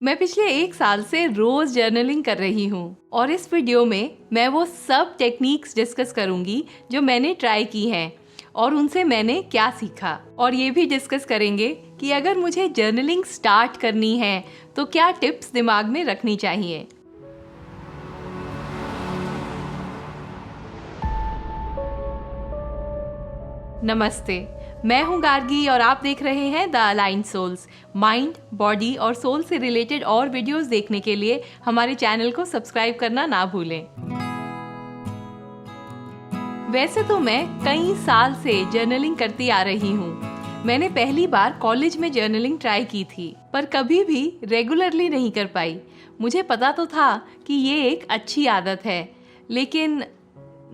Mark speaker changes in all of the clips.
Speaker 1: मैं पिछले 1 साल से रोज जर्नलिंग कर रही हूँ और इस वीडियो में मैं वो सब टेक्निक्स डिस्कस करूंगी जो मैंने ट्राई की हैं और उनसे मैंने क्या सीखा, और ये भी डिस्कस करेंगे कि अगर मुझे जर्नलिंग स्टार्ट करनी है तो क्या टिप्स दिमाग में रखनी चाहिए। नमस्ते, मैं हूं गार्गी और आप देख रहे हैं the Aligned Souls. Mind, body और सोल से रिलेटेड और वीडियोस देखने के लिए हमारे चैनल को सब्सक्राइब करना ना भूलें। वैसे तो मैं कई साल से जर्नलिंग करती आ रही हूँ। मैंने पहली बार कॉलेज में जर्नलिंग ट्राई की थी, पर कभी भी रेगुलरली नहीं कर पाई। मुझे पता तो था कि ये एक अच्छी आदत है, लेकिन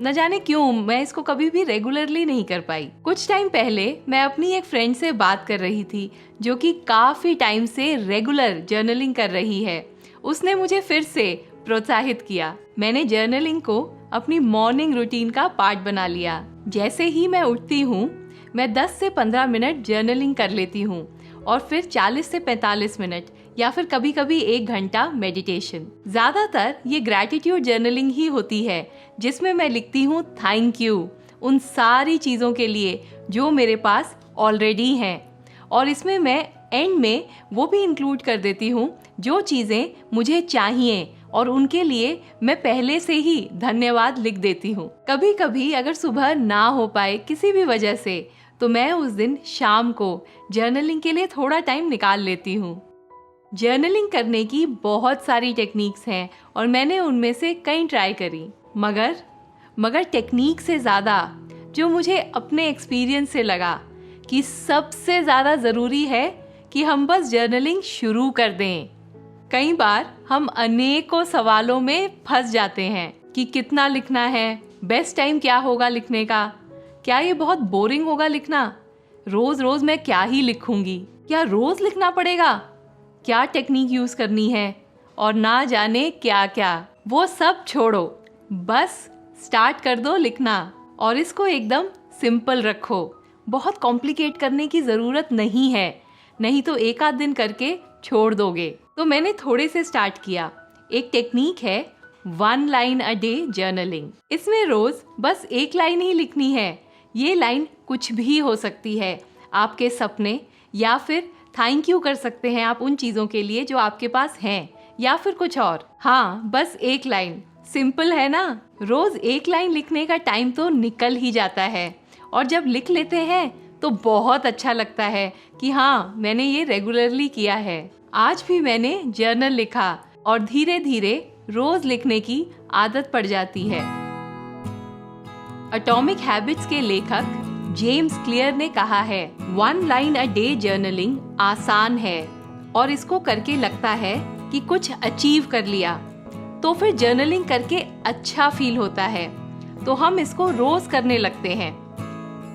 Speaker 1: न जाने क्यों मैं इसको कभी भी रेगुलरली नहीं कर पाई। कुछ टाइम पहले मैं अपनी एक फ्रेंड से बात कर रही थी जो कि काफी टाइम से रेगुलर जर्नलिंग कर रही है। उसने मुझे फिर से प्रोत्साहित किया। मैंने जर्नलिंग को अपनी मॉर्निंग रूटीन का पार्ट बना लिया। जैसे ही मैं उठती हूँ मैं 10 से 15 मिनट जर्नलिंग कर लेती हूँ और फिर 40 से 45 मिनट या फिर कभी कभी 1 घंटा मेडिटेशन। ज्यादातर ये ग्रैटिट्यूड जर्नलिंग ही होती है जिसमें मैं लिखती हूँ थैंक यू उन सारी चीज़ों के लिए जो मेरे पास ऑलरेडी हैं, और इसमें मैं एंड में वो भी इंक्लूड कर देती हूँ जो चीज़ें मुझे चाहिए और उनके लिए मैं पहले से ही धन्यवाद लिख देती हूँ। कभी कभी अगर सुबह ना हो पाए किसी भी वजह से तो मैं उस दिन शाम को जर्नलिंग के लिए थोड़ा टाइम निकाल लेती हूँ। जर्नलिंग करने की बहुत सारी टेक्निक्स हैं और मैंने उनमें से कई ट्राई करी, मगर टेक्निक से ज़्यादा जो मुझे अपने एक्सपीरियंस से लगा कि सबसे ज़्यादा ज़रूरी है कि हम बस जर्नलिंग शुरू कर दें। कई बार हम अनेकों सवालों में फंस जाते हैं कि कितना लिखना है, बेस्ट टाइम क्या होगा लिखने का, क्या ये बहुत बोरिंग होगा लिखना, रोज़ रोज़ मैं क्या ही लिखूंगी, क्या रोज़ लिखना पड़ेगा, क्या टेक्निक यूज़ करनी है, और ना जाने क्या क्या। वो सब छोड़ो, बस स्टार्ट कर दो लिखना और इसको एकदम सिंपल रखो। बहुत कॉम्प्लिकेट करने की ज़रूरत नहीं है, नहीं तो एक आध दिन करके छोड़ दोगे। तो मैंने थोड़े से स्टार्ट किया। एक टेक्निक है 1 लाइन अ डे जर्नलिंग। इसमें रोज़ बस 1 लाइन ही लिखनी है। ये लाइन कुछ भी हो सकती है, आपके सपने, या फिर थैंक यू कर सकते हैं आप उन चीज़ों के लिए जो आपके पास हैं, या फिर कुछ और। हाँ, बस 1 लाइन। सिंपल है ना। रोज़ 1 लाइन लिखने का टाइम तो निकल ही जाता है और जब लिख लेते हैं तो बहुत अच्छा लगता है कि हाँ, मैंने ये रेगुलरली किया है। आज भी मैंने जर्नल लिखा और धीरे धीरे रोज़ लिखने की आदत पड़ जाती है। एटॉमिक हैबिट्स के लेखक जेम्स क्लियर ने कहा है 1 लाइन अ डे जर्नलिंग आसान है और इसको करके लगता है कि कुछ अचीव कर लिया, तो फिर जर्नलिंग करके अच्छा फील होता है, तो हम इसको रोज करने लगते हैं।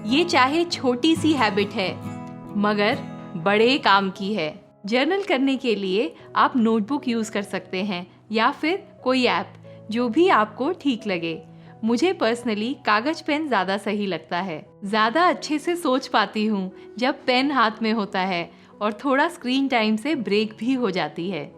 Speaker 1: ये चाहे छोटी सी हैबिट है मगर बड़े काम की है। जर्नल करने के लिए आप नोटबुक यूज कर सकते हैं या फिर कोई ऐप, जो भी आपको ठीक लगे। मुझे पर्सनली कागज पेन ज़्यादा सही लगता है। ज़्यादा अच्छे से सोच पाती हूँ जब पेन हाथ में होता है और थोड़ा स्क्रीन टाइम से ब्रेक भी हो जाती है।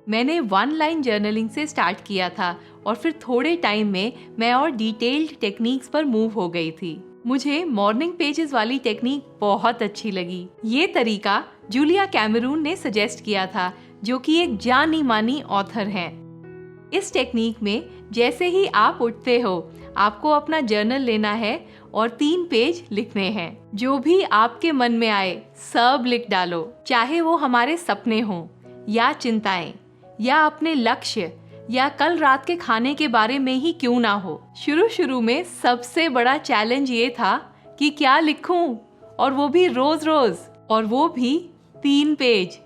Speaker 1: मैंने 1 लाइन जर्नलिंग से स्टार्ट किया था और फिर थोड़े टाइम में मैं और डिटेल्ड टेक्निक्स पर मूव हो गई थी। मुझे मॉर्निंग पेजेस वाली टेक्निक बहुत अच्छी लगी। ये तरीका जूलिया कैमरून ने सजेस्ट किया था, जो कि एक जानी मानी ऑथर हैं। इस टेक्निक में जैसे ही आप उठते हो आपको अपना जर्नल लेना है और 3 पेज लिखने हैं। जो भी आपके मन में आए सब लिख डालो, चाहे वो हमारे सपने हों या चिंताएं या अपने लक्ष्य या कल रात के खाने के बारे में ही क्यों ना हो। शुरू में सबसे बड़ा चैलेंज ये था कि क्या लिखूं, और वो भी रोज रोज, और वो भी 3 पेज।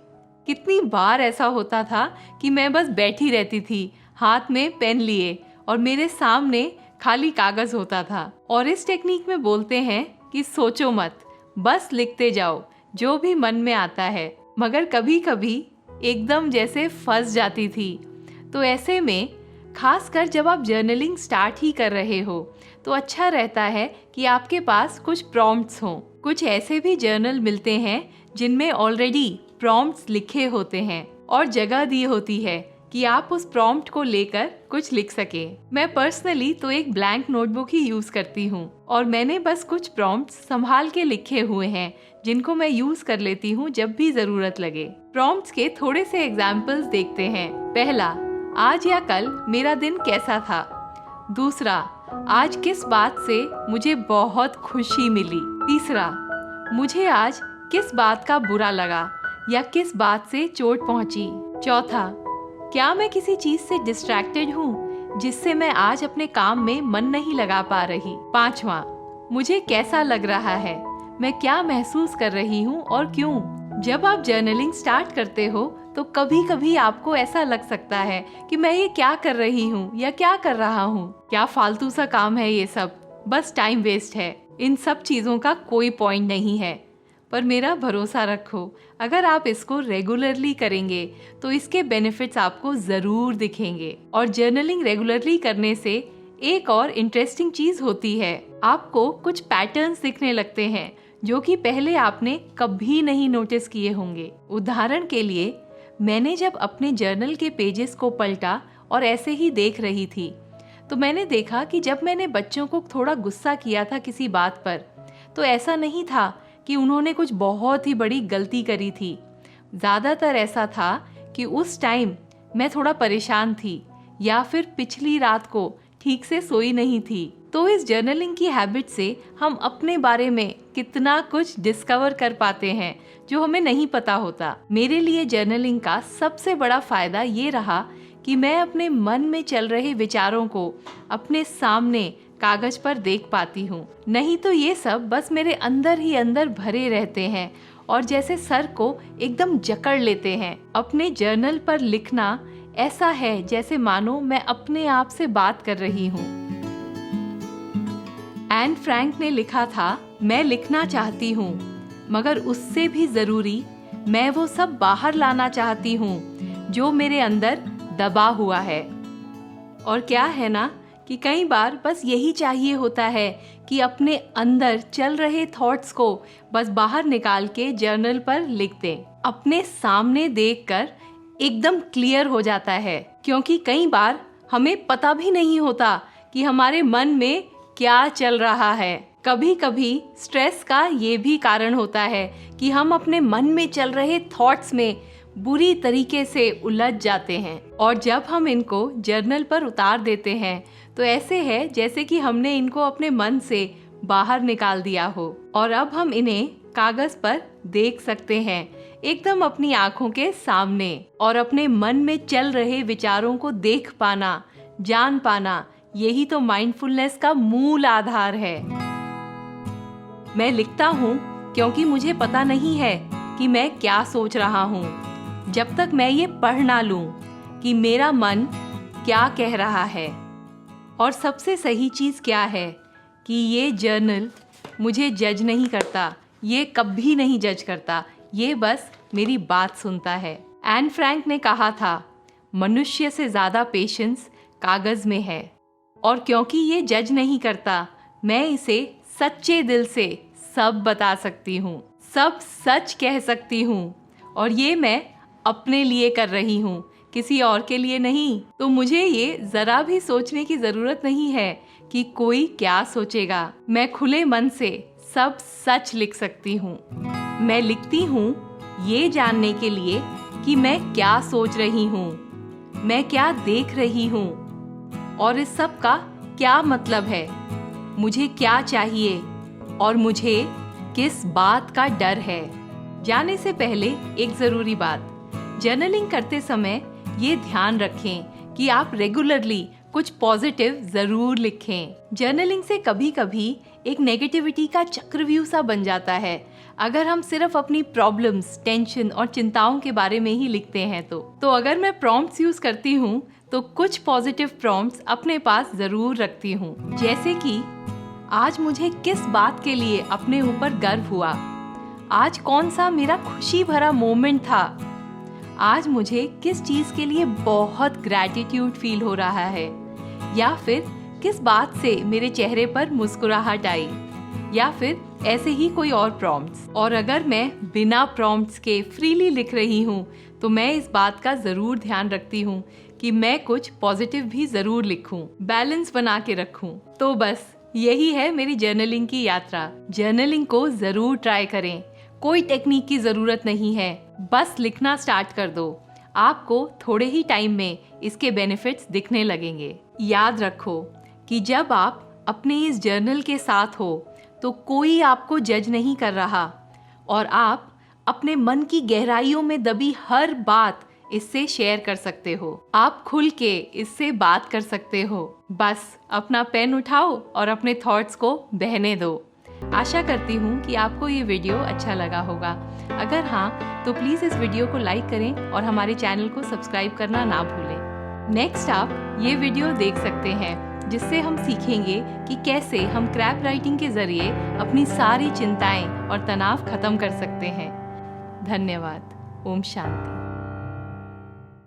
Speaker 1: कितनी बार ऐसा होता था कि मैं बस बैठी रहती थी हाथ में पेन लिए और मेरे सामने खाली कागज होता था। और इस टेक्निक में बोलते हैं कि सोचो मत, बस लिखते जाओ जो भी मन में आता है। मगर कभी कभी एकदम जैसे फंस जाती थी। तो ऐसे में खासकर जब आप जर्नलिंग स्टार्ट ही कर रहे हो तो अच्छा रहता है कि आपके पास कुछ प्रॉम्प्ट्स हों। कुछ ऐसे भी जर्नल मिलते हैं जिनमें ऑलरेडी प्रॉम्प्ट्स लिखे होते हैं। और जगह दी होती है कि आप उस प्रॉम्प्ट को लेकर कुछ लिख सके। मैं पर्सनली तो एक ब्लैंक नोटबुक ही यूज करती हूँ और मैंने बस कुछ प्रॉम्प्ट्स संभाल के लिखे हुए हैं जिनको मैं यूज कर लेती हूँ जब भी जरूरत लगे। प्रॉम्प्ट्स के थोड़े से एग्जाम्पल्स देखते हैं। पहला, आज या कल मेरा दिन कैसा था। दूसरा, आज किस बात से मुझे बहुत खुशी मिली। तीसरा, मुझे आज किस बात का बुरा लगा या किस बात से चोट पहुंची। चौथा, क्या मैं किसी चीज से डिस्ट्रैक्टेड हूँ जिससे मैं आज अपने काम में मन नहीं लगा पा रही। पांचवा, मुझे कैसा लग रहा है, मैं क्या महसूस कर रही हूँ और क्यों। जब आप जर्नलिंग स्टार्ट करते हो तो कभी कभी आपको ऐसा लग सकता है कि मैं ये क्या कर रही हूँ या क्या कर रहा हूँ, क्या फालतू सा काम है ये सब, बस टाइम वेस्ट है। इन सब चीजों का कोई पॉइंट नहीं है, पर मेरा भरोसा रखो, अगर आप इसको रेगुलरली करेंगे तो इसके बेनिफिट्स आपको जरूर दिखेंगे। और जर्नलिंग रेगुलरली करने से एक और इंटरेस्टिंग चीज होती है, आपको कुछ पैटर्न्स दिखने लगते हैं जो कि पहले आपने कभी नहीं नोटिस किए होंगे। उदाहरण के लिए, मैंने जब अपने जर्नल के पेजेस को पलटा और ऐसे ही देख रही थी तो मैंने देखा कि जब मैंने बच्चों को थोड़ा गुस्सा किया था किसी बात पर, तो ऐसा नहीं था कि उन्होंने कुछ बहुत ही बड़ी गलती करी थी। ज़्यादातर ऐसा था कि उस टाइम मैं थोड़ा परेशान थी या फिर पिछली रात को ठीक से सोई नहीं थी। तो इस जर्नलिंग की हैबिट से हम अपने बारे में कितना कुछ डिस्कवर कर पाते हैं जो हमें नहीं पता होता। मेरे लिए जर्नलिंग का सबसे बड़ा फायदा ये रहा कि मैं अपने मन में चल रहे विचारों को अपने सामने कागज पर देख पाती हूँ। नहीं तो ये सब बस मेरे अंदर ही अंदर भरे रहते हैं और जैसे सर को एकदम जकड़ लेते हैं। अपने जर्नल पर लिखना ऐसा है जैसे मानो मैं अपने आप से बात कर रही हूँ। एन फ्रैंक ने लिखा था, मैं लिखना चाहती हूँ मगर उससे भी जरूरी मैं वो सब बाहर लाना चाहती हूँ जो मेरे अंदर दबा हुआ है। और क्या है ना कि कई बार बस यही चाहिए होता है कि अपने अंदर चल रहे थॉट्स को बस बाहर निकाल के जर्नल पर लिख दें। अपने सामने देखकर एकदम क्लियर हो जाता है, क्योंकि कई बार हमें पता भी नहीं होता कि हमारे मन में क्या चल रहा है। कभी कभी स्ट्रेस का ये भी कारण होता है कि हम अपने मन में चल रहे थॉट्स में बुरी तरीके से उलझ जाते हैं और जब हम इनको जर्नल पर उतार देते हैं तो ऐसे है जैसे कि हमने इनको अपने मन से बाहर निकाल दिया हो और अब हम इन्हें कागज पर देख सकते हैं एकदम अपनी आंखों के सामने। और अपने मन में चल रहे विचारों को देख पाना, जान पाना, यही तो माइंडफुलनेस का मूल आधार है। मैं लिखता हूँ क्योंकि मुझे पता नहीं है कि मैं क्या सोच रहा हूँ जब तक मैं ये पढ़ ना लूं कि मेरा मन क्या कह रहा है। और सबसे सही चीज़ क्या है कि ये जर्नल मुझे जज नहीं करता, ये कभी नहीं जज करता, ये बस मेरी बात सुनता है। एन फ्रैंक ने कहा था, मनुष्य से ज़्यादा पेशेंस कागज में है। और क्योंकि ये जज नहीं करता, मैं इसे सच्चे दिल से सब बता सकती हूँ, सब सच कह सकती हूँ। और ये मैं अपने लिए कर रही हूँ, किसी और के लिए नहीं। तो मुझे ये जरा भी सोचने की जरूरत नहीं है कि कोई क्या सोचेगा। मैं खुले मन से सब सच लिख सकती हूँ। मैं लिखती हूँ ये जानने के लिए कि मैं क्या सोच रही हूँ, मैं क्या देख रही हूँ और इस सब का क्या मतलब है, मुझे क्या चाहिए और मुझे किस बात का डर है। जाने से पहले एक जरूरी बात, जर्नलिंग करते समय ये ध्यान रखें कि आप रेगुलरली कुछ पॉजिटिव जरूर लिखें। जर्नलिंग से कभी कभी एक नेगेटिविटी का चक्रव्यूह सा बन जाता है अगर हम सिर्फ अपनी प्रॉब्लम्स, टेंशन और चिंताओं के बारे में ही लिखते हैं। तो अगर मैं प्रॉम्प्ट्स यूज करती हूँ तो कुछ पॉजिटिव प्रॉम्प्ट्स अपने पास जरूर रखती हूँ, जैसे कि आज मुझे किस बात के लिए अपने ऊपर गर्व हुआ, आज कौन सा मेरा खुशी भरा मोमेंट था, आज मुझे किस चीज के लिए बहुत ग्रैटिट्यूड फील हो रहा है, या फिर किस बात से मेरे चेहरे पर मुस्कुराहट आई, या फिर ऐसे ही कोई और प्रॉम्प्ट्स। और अगर मैं बिना प्रॉम्प्ट्स के फ्रीली लिख रही हूँ तो मैं इस बात का ज़रूर ध्यान रखती हूँ कि मैं कुछ पॉजिटिव भी ज़रूर लिखूं, बैलेंस बना के रखूं। तो बस यही है मेरी जर्नलिंग की यात्रा। जर्नलिंग को ज़रूर ट्राई करें। कोई टेक्निक की ज़रूरत नहीं है, बस लिखना स्टार्ट कर दो। आपको थोड़े ही टाइम में इसके बेनिफिट्स दिखने लगेंगे। याद रखो कि जब आप अपने इस जर्नल के साथ हो तो कोई आपको जज नहीं कर रहा और आप अपने मन की गहराइयों में दबी हर बात इससे शेयर कर सकते हो। आप खुल के इससे बात कर सकते हो। बस अपना पेन उठाओ और अपने थॉट्स को बहने दो। आशा करती हूँ कि आपको ये वीडियो अच्छा लगा होगा। अगर हाँ तो प्लीज़ इस वीडियो को लाइक करें और हमारे चैनल को सब्सक्राइब करना ना भूलें। नेक्स्ट आप ये वीडियो देख सकते हैं जिससे हम सीखेंगे कि कैसे हम क्रैप राइटिंग के जरिए अपनी सारी चिंताएं और तनाव खत्म कर सकते हैं। धन्यवाद। ओम शांति।